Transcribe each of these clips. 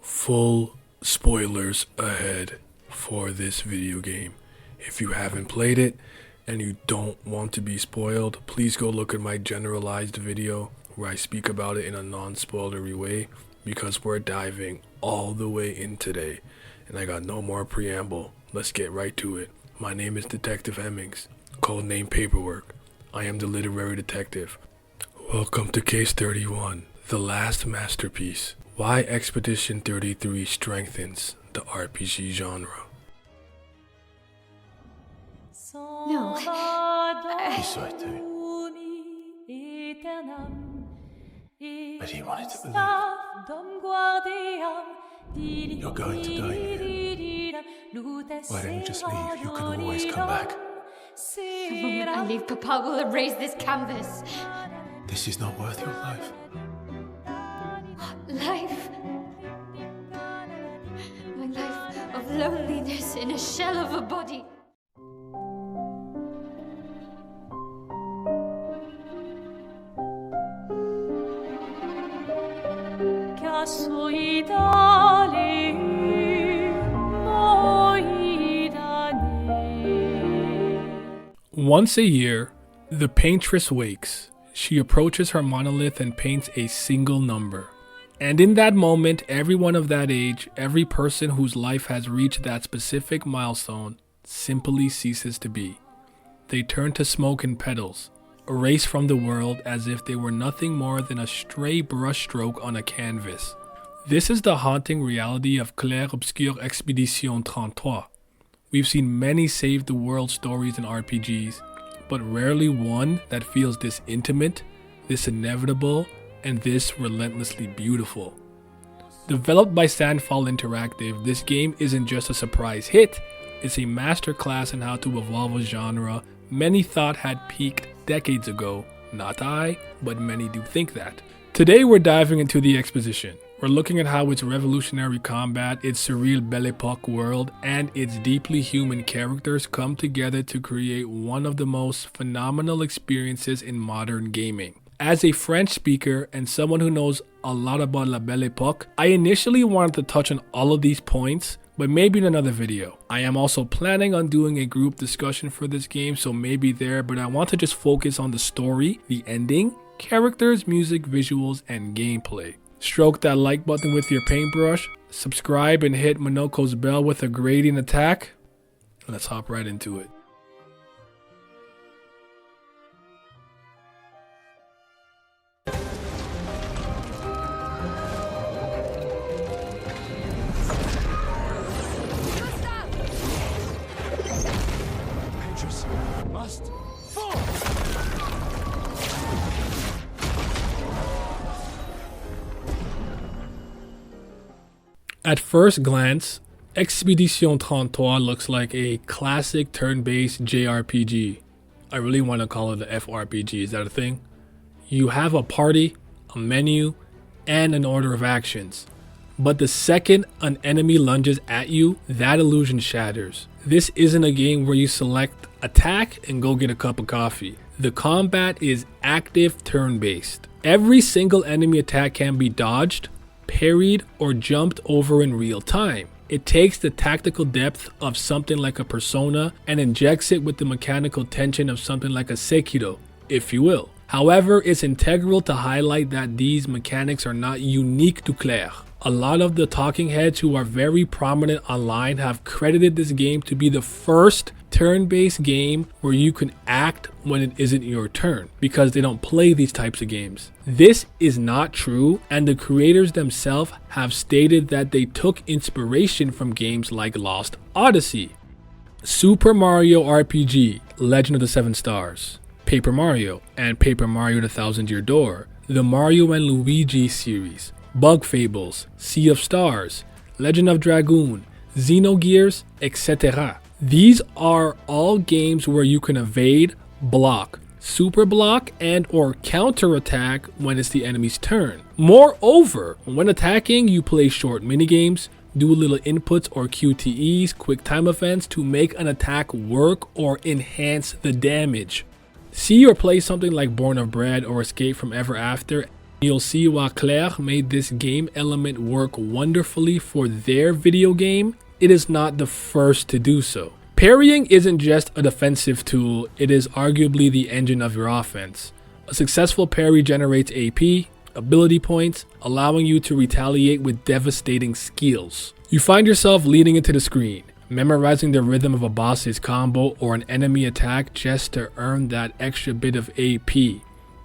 Full spoilers ahead for this video game. If you haven't played it and you don't want to be spoiled, please go look at my generalized video where I speak about it in a non-spoilery way, because we're diving all the way in today and I got no more preamble. Let's get right to it. My name is Detective Hemmings, codename Paperwork. I am the literary detective. Welcome to Case 31, the last masterpiece. Why Expedition 33 strengthens the RPG genre. No. He saw it too. But he wanted to believe. You're going to die here. Why don't you just leave? You can always come back. The moment I leave, Papa will erase this canvas. This is not worth your life. Life. My life of loneliness in a shell of a body. Once a year, the paintress wakes. She approaches her monolith and paints a single number. And in that moment, everyone of that age, every person whose life has reached that specific milestone, simply ceases to be. They turn to smoke and petals, erase from the world as if they were nothing more than a stray brushstroke on a canvas. This is the haunting reality of Claire Obscure Expedition 33. We've seen many save the world stories in RPGs, but rarely one that feels this intimate, this inevitable, and this relentlessly beautiful. Developed by Sandfall Interactive, this game isn't just a surprise hit, it's a masterclass in how to evolve a genre many thought had peaked decades ago. Not I, but many do think that. Today we're diving into the exposition. We're looking at how its revolutionary combat, its surreal Belle Epoque world, and its deeply human characters come together to create one of the most phenomenal experiences in modern gaming. As a French speaker and someone who knows a lot about La Belle Epoque, I initially wanted to touch on all of these points, but maybe in another video. I am also planning on doing a group discussion for this game, so maybe there, but I want to just focus on the story, the ending, characters, music, visuals, and gameplay. Stroke that like button with your paintbrush, subscribe and hit Monoko's bell with a gradient attack. Let's hop right into it. At first glance, Expedition 33 looks like a classic turn-based JRPG. I really want to call it an FRPG, is that a thing? You have a party, a menu, and an order of actions. But the second an enemy lunges at you, that illusion shatters. This isn't a game where you select attack and go get a cup of coffee. The combat is active turn-based. Every single enemy attack can be dodged, parried, or jumped over in real time. It takes the tactical depth of something like a Persona and injects it with the mechanical tension of something like a Sekiro, if you will. However, it's integral to highlight that these mechanics are not unique to Claire. A lot of the talking heads who are very prominent online have credited this game to be the first turn-based game where you can act when it isn't your turn, because they don't play these types of games. This is not true, and the creators themselves have stated that they took inspiration from games like Lost Odyssey, Super Mario RPG, Legend of the Seven Stars, Paper Mario, and Paper Mario the Thousand Year Door, the Mario and Luigi series, Bug Fables, Sea of Stars, Legend of Dragoon, Xenogears, etc. These are all games where you can evade, block, super block, and or counterattack when it's the enemy's turn. Moreover, when attacking, you play short minigames, do little inputs or QTEs, quick time events to make an attack work or enhance the damage. See or play something like Born of Bread or Escape from Ever After, You'll see why Claire made this game element work wonderfully for their video game. It is not the first to do so. Parrying isn't just a defensive tool, it is arguably the engine of your offense. A successful parry generates AP, ability points, allowing you to retaliate with devastating skills. You find yourself leading into the screen, memorizing the rhythm of a boss's combo or an enemy attack just to earn that extra bit of AP.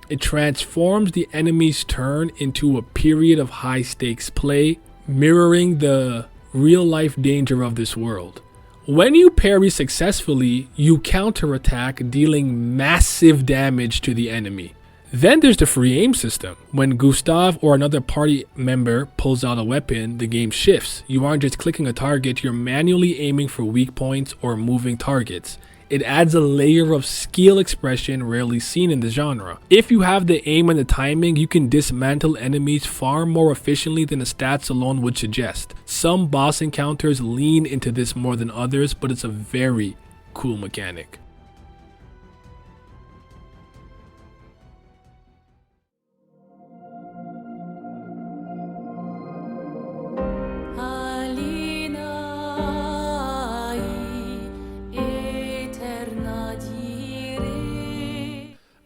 It transforms the enemy's turn into a period of high stakes play, mirroring the real life danger of this world. When you parry successfully, you counterattack, dealing massive damage to the enemy. Then there's the free aim system. When Gustave or another party member pulls out a weapon, the game shifts. You aren't just clicking a target, you're manually aiming for weak points or moving targets. It adds a layer of skill expression rarely seen in the genre. If you have the aim and the timing, you can dismantle enemies far more efficiently than the stats alone would suggest. Some boss encounters lean into this more than others, but it's a very cool mechanic.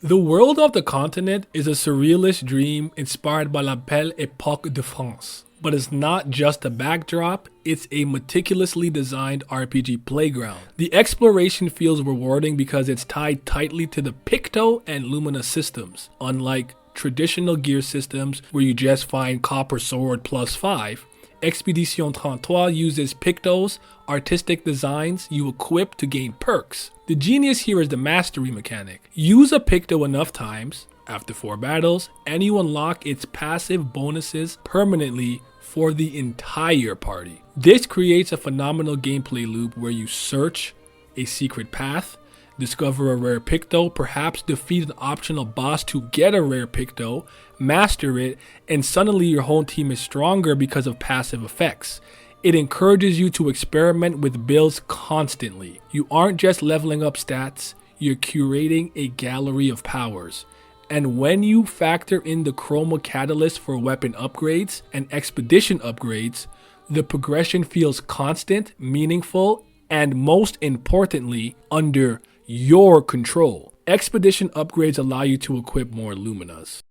The world of the continent is a surrealist dream inspired by La Belle Époque de France. But it's not just a backdrop, it's a meticulously designed RPG playground. The exploration feels rewarding because it's tied tightly to the Picto and Lumina systems. Unlike traditional gear systems where you just find copper sword plus 5, Expedition 33 uses Pictos, artistic designs you equip to gain perks. The genius here is the mastery mechanic. Use a Picto enough times, after 4 battles, and you unlock its passive bonuses permanently for the entire party. This creates a phenomenal gameplay loop where you search a secret path, discover a rare Picto, perhaps defeat an optional boss to get a rare Picto, master it, and suddenly your whole team is stronger because of passive effects. It encourages you to experiment with builds constantly. You aren't just leveling up stats, you're curating a gallery of powers. And when you factor in the chroma catalyst for weapon upgrades and expedition upgrades, the progression feels constant, meaningful, and most importantly, under your control. Expedition upgrades allow you to equip more Luminas.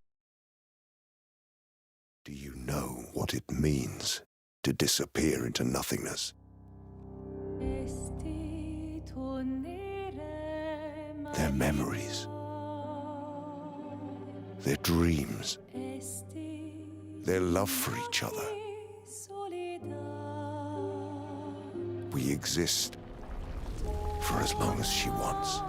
Do you know what it means to disappear into nothingness? Their memories, their dreams, their love for each other. We exist for as long as she wants.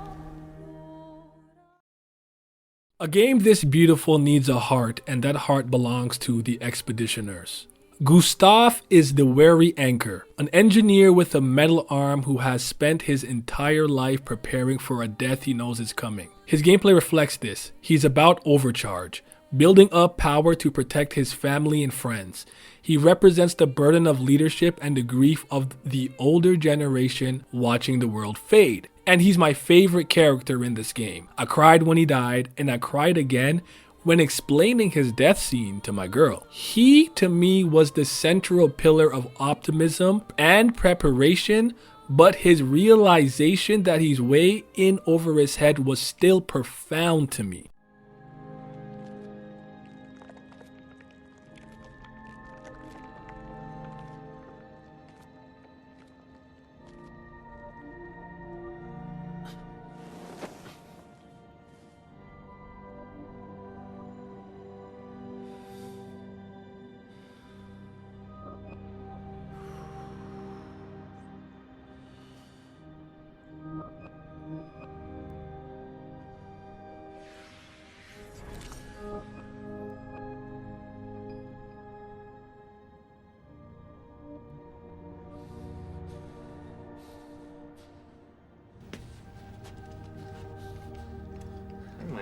A game this beautiful needs a heart, and that heart belongs to the Expeditioners. Gustave is the wary anchor, an engineer with a metal arm who has spent his entire life preparing for a death he knows is coming. His gameplay reflects this. He's about overcharge, building up power to protect his family and friends. He represents the burden of leadership and the grief of the older generation watching the world fade. And he's my favorite character in this game. I cried when he died, and I cried again when explaining his death scene to my girl. He, to me, was the central pillar of optimism and preparation, but his realization that he's way in over his head was still profound to me.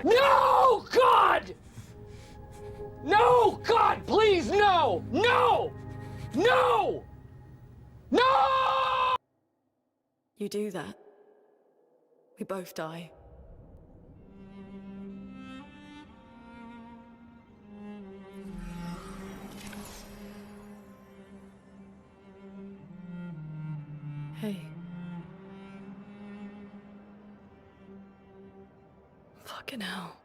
No, God! No, God, please, no! No! No! No! You do that, we both die. Hey. Fucking hell.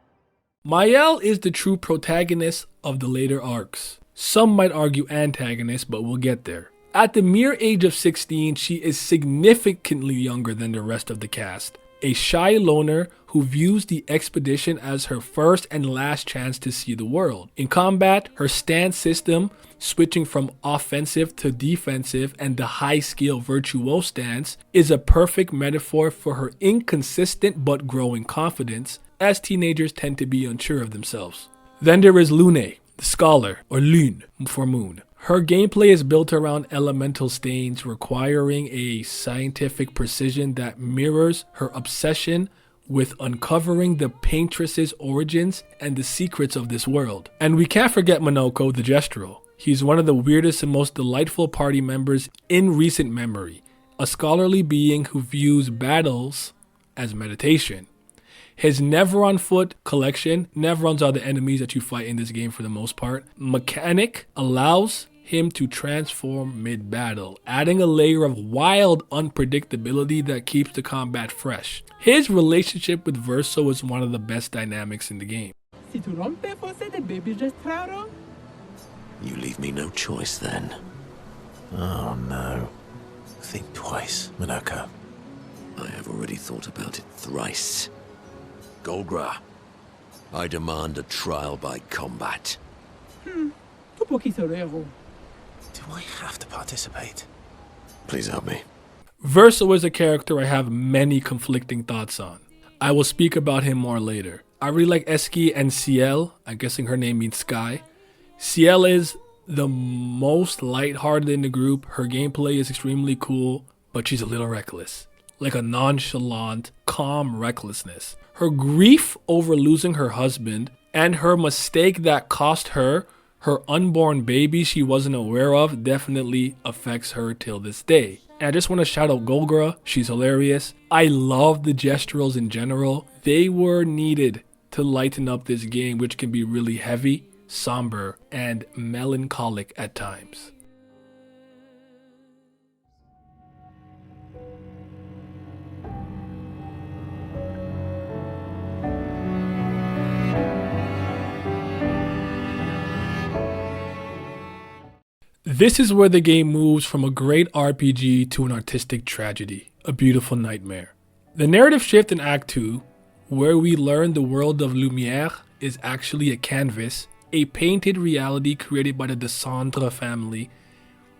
Maëlle is the true protagonist of the later arcs. Some might argue antagonist, but we'll get there. At the mere age of 16, she is significantly younger than the rest of the cast. A shy loner who views the expedition as her first and last chance to see the world. In combat, her stance system, switching from offensive to defensive and the high-skill virtuoso stance, is a perfect metaphor for her inconsistent but growing confidence, as teenagers tend to be unsure of themselves. Then there is Lune, the scholar, or Lune for moon. Her gameplay is built around elemental stains, requiring a scientific precision that mirrors her obsession with uncovering the paintress's origins and the secrets of this world. And we can't forget Monoko, the Gestural. He's one of the weirdest and most delightful party members in recent memory, a scholarly being who views battles as meditation. His Never on Foot collection, Neverons are the enemies that you fight in this game for the most part, mechanic allows him to transform mid-battle, adding a layer of wild unpredictability that keeps the combat fresh. His relationship with Verso is one of the best dynamics in the game. You leave me no choice then. Oh no. Think twice, Monoko. I have already thought about it thrice. Golgra, I demand a trial by combat. Do I have to participate? Please help me. Verso is a character I have many conflicting thoughts on. I will speak about him more later. I really like Eski and Ciel. I'm guessing her name means sky. Ciel is the most lighthearted in the group. Her gameplay is extremely cool, but she's a little reckless. Like a nonchalant, calm recklessness. Her grief over losing her husband and her mistake that cost her unborn baby she wasn't aware of definitely affects her till this day. And I just want to shout out Golgra. She's hilarious. I love the Gesturals in general. They were needed to lighten up this game, which can be really heavy, somber, and melancholic at times. This is where the game moves from a great RPG to an artistic tragedy, a beautiful nightmare. The narrative shift in Act 2, where we learn the world of Lumière is actually a canvas, a painted reality created by the Dessendre family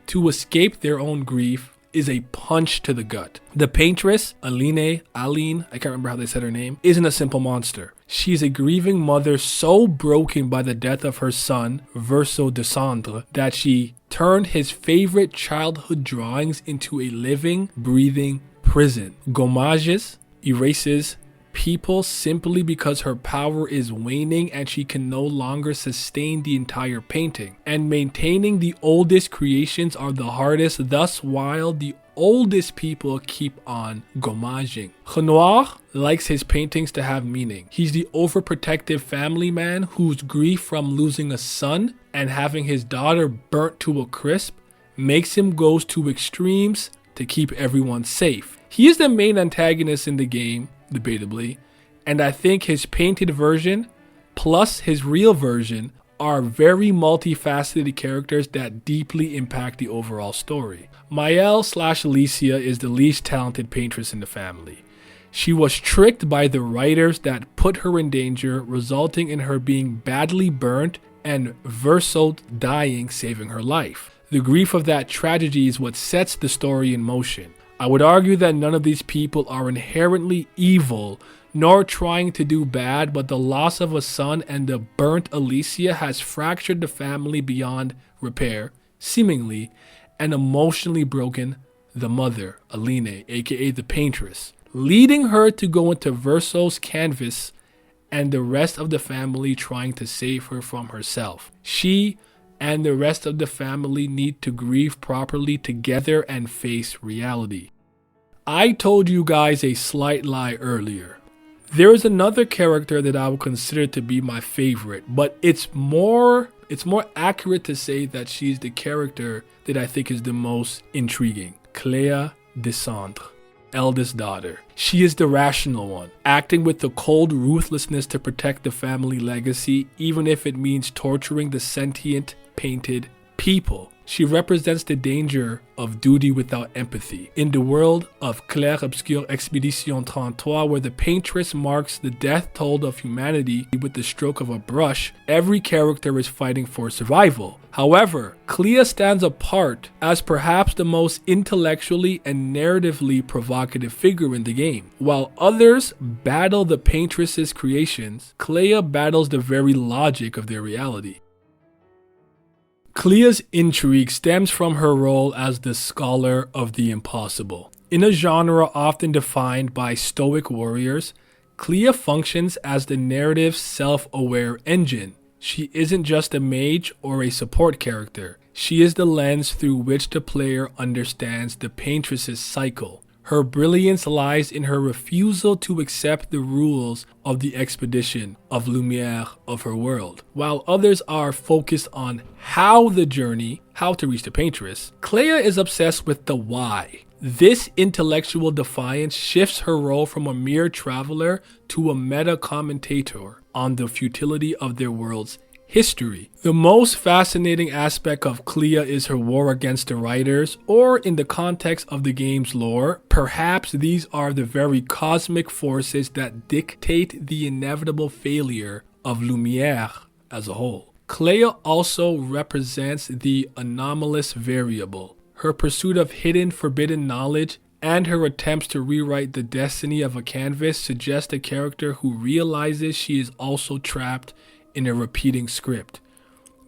to escape their own grief, is a punch to the gut. The paintress, Aline, I can't remember how they said her name, isn't a simple monster. She's a grieving mother so broken by the death of her son, Verso Gustave, that she turned his favorite childhood drawings into a living, breathing prison. Gommages erases people simply because her power is waning and she can no longer sustain the entire painting. And maintaining the oldest creations are the hardest, thus while the oldest people keep on gommaging. Renoir likes his paintings to have meaning. He's the overprotective family man whose grief from losing a son and having his daughter burnt to a crisp makes him go to extremes to keep everyone safe. He is the main antagonist in the game, debatably, and I think his painted version plus his real version are very multifaceted characters that deeply impact the overall story. Maëlle/Alicia is the least talented paintress in the family. She was tricked by the writers that put her in danger, resulting in her being badly burnt and Verso dying, saving her life. The grief of that tragedy is what sets the story in motion. I would argue that none of these people are inherently evil nor trying to do bad, but the loss of a son and the burnt Alicia has fractured the family beyond repair, seemingly, and emotionally broken the mother, Aline, aka the paintress, leading her to go into Verso's canvas and the rest of the family trying to save her from herself. She and the rest of the family need to grieve properly together and face reality. I told you guys a slight lie earlier. There is another character that I would consider to be my favorite, but it's more accurate to say that she's the character that I think is the most intriguing. Clea Dessendre, eldest daughter. She is the rational one, acting with the cold ruthlessness to protect the family legacy, even if it means torturing the sentient, painted people. She represents the danger of duty without empathy. In the world of Clair Obscure Expedition 33, where the paintress marks the death toll of humanity with the stroke of a brush, every character is fighting for survival. However, Clea stands apart as perhaps the most intellectually and narratively provocative figure in the game. While others battle the paintress's creations, Clea battles the very logic of their reality. Clea's intrigue stems from her role as the scholar of the impossible. In a genre often defined by stoic warriors, Clea functions as the narrative's self-aware engine. She isn't just a mage or a support character. She is the lens through which the player understands the paintress's cycle. Her brilliance lies in her refusal to accept the rules of the expedition of Lumière of her world. While others are focused on how to reach the paintress, Clea is obsessed with the why. This intellectual defiance shifts her role from a mere traveler to a meta-commentator on the futility of their world's history. The most fascinating aspect of Clea is her war against the writers, or in the context of the game's lore, perhaps these are the very cosmic forces that dictate the inevitable failure of Lumière as a whole. Clea also represents the anomalous variable. Her pursuit of hidden, forbidden knowledge and her attempts to rewrite the destiny of a canvas suggest a character who realizes she is also trapped in a repeating script.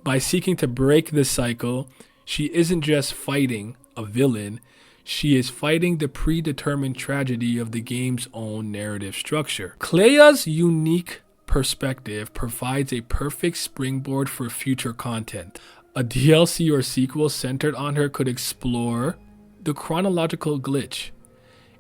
By seeking to break this cycle, she isn't just fighting a villain, she is fighting the predetermined tragedy of the game's own narrative structure. Clea's unique perspective provides a perfect springboard for future content. A DLC or sequel centered on her could explore the chronological glitch.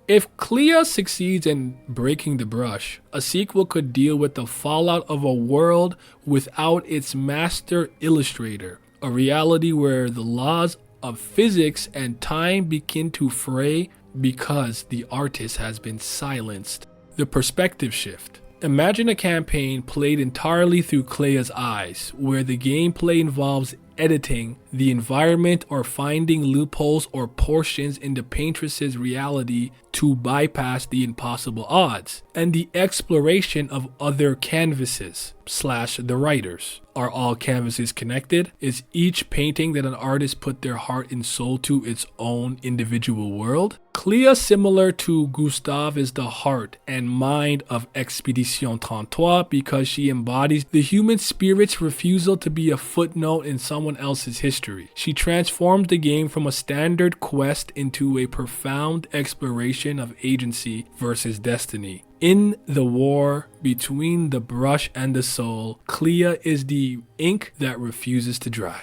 If Clea succeeds in breaking the brush, a sequel could deal with the fallout of a world without its master illustrator, a reality where the laws of physics and time begin to fray because the artist has been silenced. The perspective shift. Imagine a campaign played entirely through Clea's eyes, where the gameplay involves editing the environment or finding loopholes or portions in the paintress's reality to bypass the impossible odds, and the exploration of other canvases / the writers. Are all canvases connected? Is each painting that an artist put their heart and soul to its own individual world? Clea, similar to Gustave, is the heart and mind of Expedition 33 because she embodies the human spirit's refusal to be a footnote in someone else's history. She transforms the game from a standard quest into a profound exploration of agency versus destiny. In the war between the brush and the soul, Clea is the ink that refuses to dry.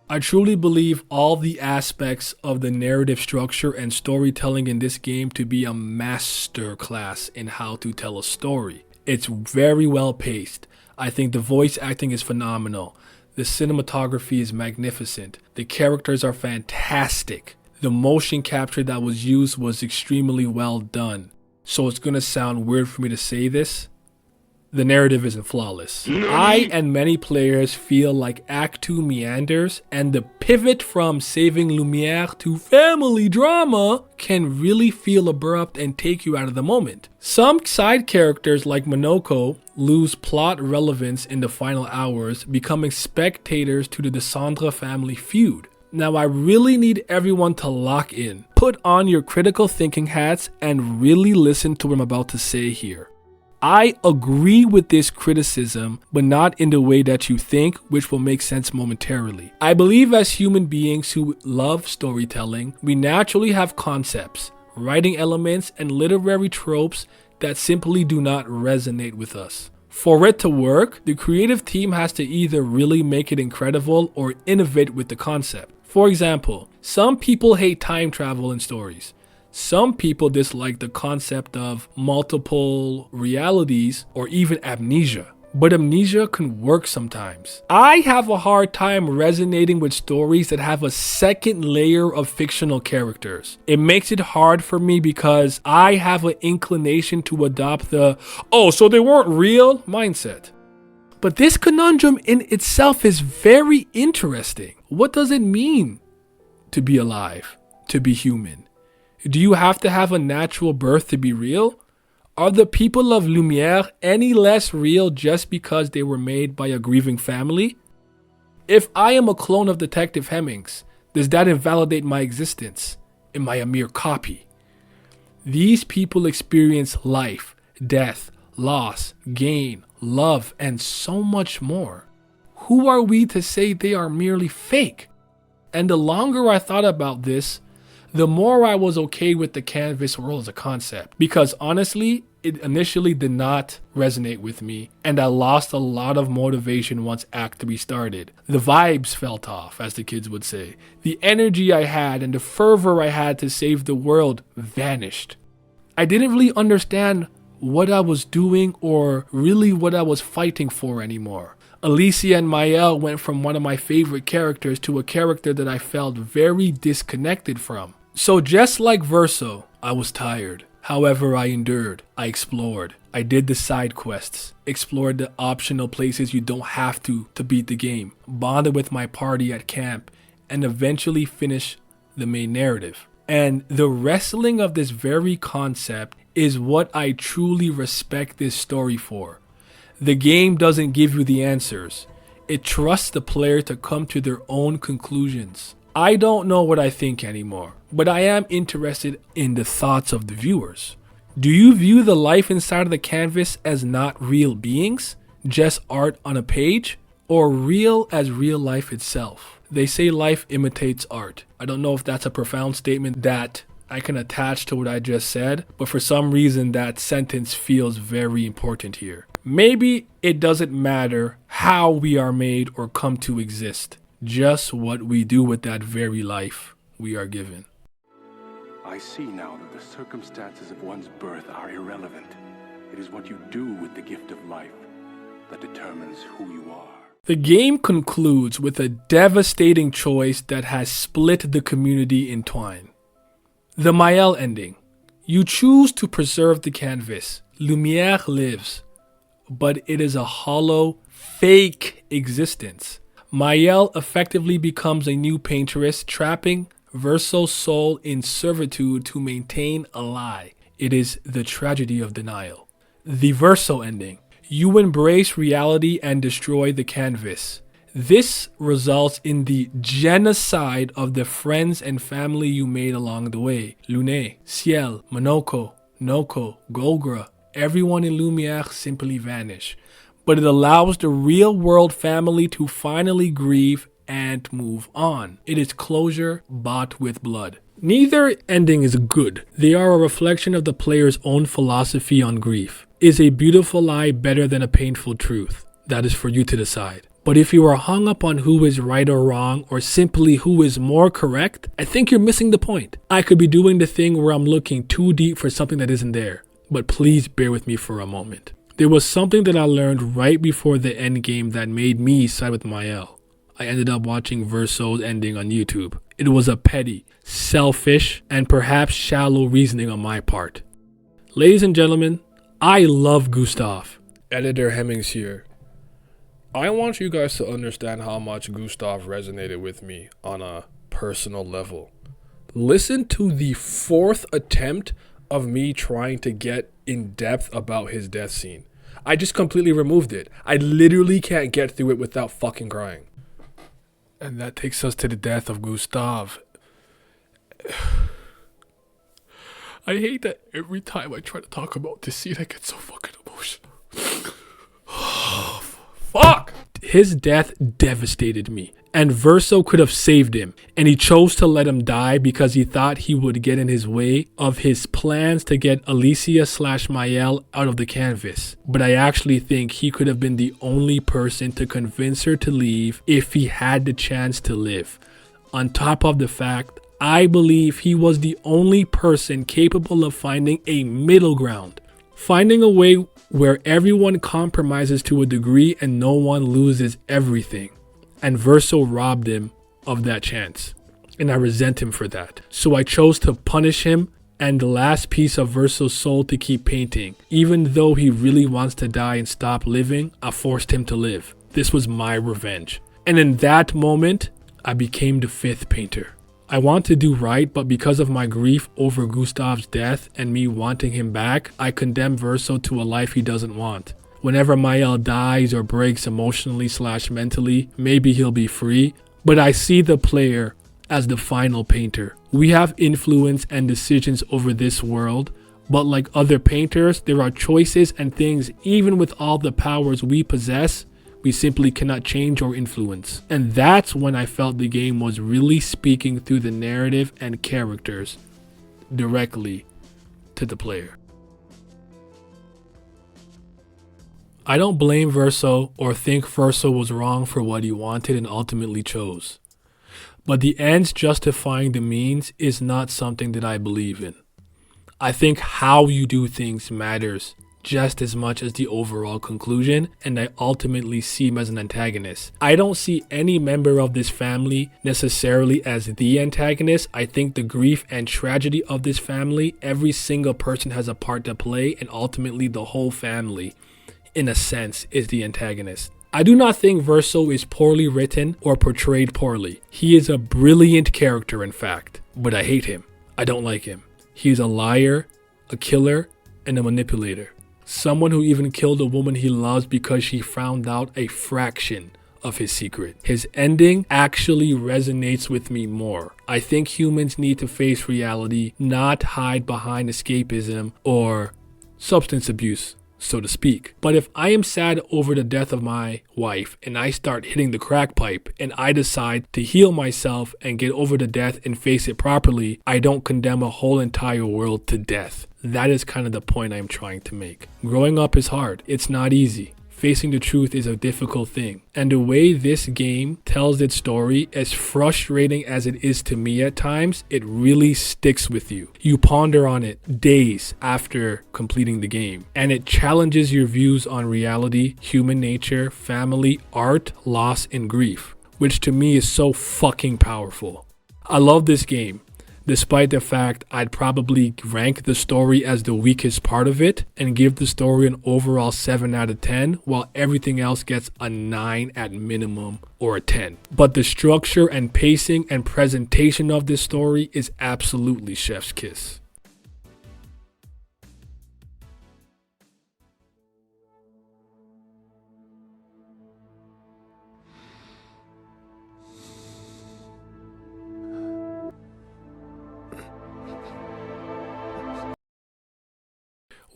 I truly believe all the aspects of the narrative structure and storytelling in this game to be a masterclass in how to tell a story. It's very well paced. I think the voice acting is phenomenal. The cinematography is magnificent. The characters are fantastic. The motion capture that was used was extremely well done. So it's gonna sound weird for me to say this. The narrative isn't flawless. I and many players feel like Act 2 meanders, and the pivot from saving Lumière to family drama can really feel abrupt and take you out of the moment. Some side characters like Monoko lose plot relevance in the final hours, becoming spectators to the Dessendre family feud. Now I really need everyone to lock in. Put on your critical thinking hats and really listen to what I'm about to say here. I agree with this criticism, but not in the way that you think, which will make sense momentarily. I believe as human beings who love storytelling, we naturally have concepts, writing elements, and literary tropes that simply do not resonate with us. For it to work, the creative team has to either really make it incredible or innovate with the concept. For example, some people hate time travel in stories. Some people dislike the concept of multiple realities or even amnesia. but amnesia can work sometimes. I have a hard time resonating with stories that have a second layer of fictional characters. It makes it hard for me because I have an inclination to adopt the, oh, so they weren't real mindset. But this conundrum in itself is very interesting. What does it mean to be alive, to be human? Do you have to have a natural birth to be real? Are the people of Lumière any less real just because they were made by a grieving family? If I am a clone of Detective Hemmings, does that invalidate my existence? Am I a mere copy? These people experience life, death, loss, gain, love, and so much more. Who are we to say they are merely fake? And the longer I thought about this, the more I was okay with the canvas world as a concept. Because honestly, it initially did not resonate with me, and I lost a lot of motivation once Act 3 started. The vibes felt off, as the kids would say. The energy I had and the fervor I had to save the world vanished. I didn't really understand what I was doing or really what I was fighting for anymore. Alicia and Maëlle went from one of my favorite characters to a character that I felt very disconnected from. So just like Verso, I was tired. However, I endured. I explored. I did the side quests, explored the optional places you don't have to beat the game, bonded with my party at camp, and eventually finished the main narrative. And the wrestling of this very concept is what I truly respect this story for. The game doesn't give you the answers. It trusts the player to come to their own conclusions. I don't know what I think anymore, but I am interested in the thoughts of the viewers. Do you view the life inside of the canvas as not real beings, just art on a page, or real as real life itself? They say life imitates art. I don't know if that's a profound statement that I can attach to what I just said, but for some reason that sentence feels very important here. Maybe it doesn't matter how we are made or come to exist, just what we do with that very life we are given. I see now that the circumstances of one's birth are irrelevant. It is what you do with the gift of life that determines who you are. The game concludes with a devastating choice that has split the community in twine. The Maëlle ending. You choose to preserve the canvas. Lumière lives, but it is a hollow, fake existence. Maëlle effectively becomes a new painteress, trapping Verso's soul in servitude to maintain a lie. It is the tragedy of denial. The Verso ending. You embrace reality and destroy the canvas. This results in the genocide of the friends and family you made along the way. Lune, Ciel, Monoko, Noko, Golgra, everyone in Lumière simply vanish. But it allows the real world family to finally grieve and move on. It is closure bought with blood. Neither ending is good. They are a reflection of the player's own philosophy on grief. Is a beautiful lie better than a painful truth? That is for you to decide. But if you are hung up on who is right or wrong, or simply who is more correct, I think you're missing the point. I could be doing the thing where I'm looking too deep for something that isn't there. But please bear with me for a moment. There was something that I learned right before the end game that made me side with Maëlle. I ended up watching Verso's ending on YouTube. It was a petty, selfish, and perhaps shallow reasoning on my part. Ladies and gentlemen, I love Gustave. Editor Hemmings here. I want you guys to understand how much Gustave resonated with me on a personal level. Listen to the 4th attempt of me trying to get in depth about his death scene. I just completely removed it. I literally can't get through it without fucking crying. And that takes us to the death of Gustave. I hate that every time I try to talk about this scene, I get so fucking emotional. Fuck! His death devastated me, and Verso could have saved him, and he chose to let him die because he thought he would get in his way of his plans to get Alicia/Maëlle out of the canvas. But I actually think he could have been the only person to convince her to leave if he had the chance to live. On top of the fact, I believe he was the only person capable of finding a middle ground. Finding a way where everyone compromises to a degree and no one loses everything. And Verso robbed him of that chance. And I resent him for that. So I chose to punish him and the last piece of Verso's soul to keep painting. Even though he really wants to die and stop living, I forced him to live. This was my revenge. And in that moment, I became the 5th painter. I want to do right, but because of my grief over Gustave's death and me wanting him back, I condemn Verso to a life he doesn't want. Whenever Mael dies or breaks emotionally/mentally, maybe he'll be free, but I see the player as the final painter. We have influence and decisions over this world, but like other painters, there are choices and things, even with all the powers we possess, we simply cannot change or influence. And that's when I felt the game was really speaking through the narrative and characters directly to the player. I don't blame Verso or think Verso was wrong for what he wanted and ultimately chose. But the ends justifying the means is not something that I believe in. I think how you do things matters just as much as the overall conclusion, and I ultimately see him as an antagonist. I don't see any member of this family necessarily as the antagonist. I think the grief and tragedy of this family, every single person has a part to play, and ultimately the whole family, in a sense, is the antagonist. I do not think Verso is poorly written or portrayed poorly. He is a brilliant character, in fact, but I hate him. I don't like him. He is a liar, a killer, and a manipulator. Someone who even killed a woman he loves because she found out a fraction of his secret. His ending actually resonates with me more. I think humans need to face reality, not hide behind escapism or substance abuse, so to speak. But if I am sad over the death of my wife and I start hitting the crack pipe and I decide to heal myself and get over the death and face it properly, I don't condemn a whole entire world to death. That is kind of the point I'm trying to make. Growing up is hard. It's not easy. Facing the truth is a difficult thing. And the way this game tells its story, as frustrating as it is to me at times, it really sticks with you. You ponder on it days after completing the game. And it challenges your views on reality, human nature, family, art, loss, and grief, which to me is so fucking powerful. I love this game. Despite the fact I'd probably rank the story as the weakest part of it and give the story an overall 7 out of 10, while everything else gets a 9 at minimum or a 10. But the structure and pacing and presentation of this story is absolutely chef's kiss.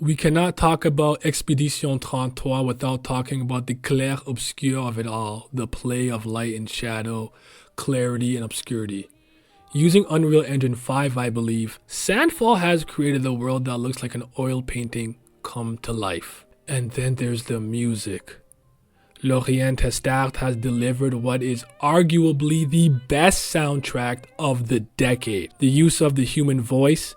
We cannot talk about Expedition 33 without talking about the clair-obscur of it all, the play of light and shadow, clarity and obscurity. Using Unreal Engine 5, I believe, Sandfall has created a world that looks like an oil painting come to life. And then there's the music. L'Orient Testard has delivered what is arguably the best soundtrack of the decade. The use of the human voice,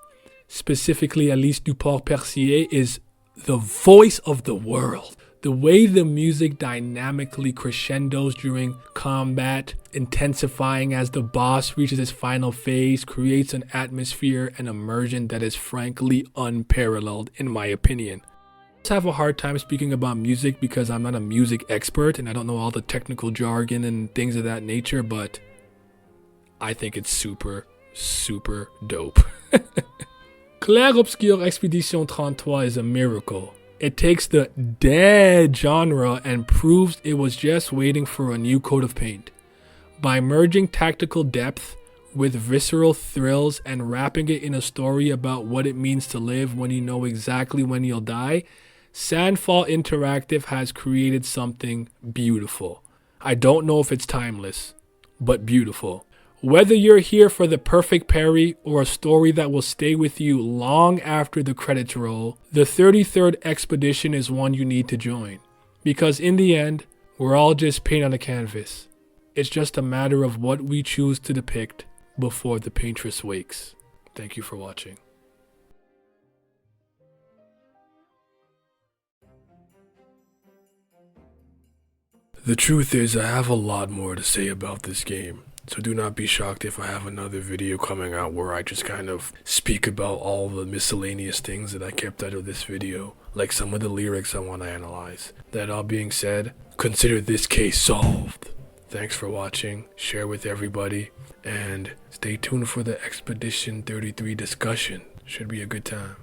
specifically Alice Duport-Percier, is the voice of the world. The way the music dynamically crescendos during combat, intensifying as the boss reaches its final phase, creates an atmosphere and immersion that is frankly unparalleled in my opinion. I just have a hard time speaking about music because I'm not a music expert and I don't know all the technical jargon and things of that nature, but I think it's super, super dope. Clair-Obscur Expedition 33 is a miracle. It takes the dead genre and proves it was just waiting for a new coat of paint. By merging tactical depth with visceral thrills and wrapping it in a story about what it means to live when you know exactly when you'll die, Sandfall Interactive has created something beautiful. I don't know if it's timeless, but beautiful. Whether you're here for the perfect parry or a story that will stay with you long after the credits roll, the 33rd Expedition is one you need to join. Because in the end, we're all just paint on a canvas. It's just a matter of what we choose to depict before the paintress wakes. Thank you for watching. The truth is, I have a lot more to say about this game. So do not be shocked if I have another video coming out where I just kind of speak about all the miscellaneous things that I kept out of this video, like some of the lyrics I want to analyze. That all being said, consider this case solved. Thanks for watching, share with everybody, and stay tuned for the Expedition 33 discussion. Should be a good time.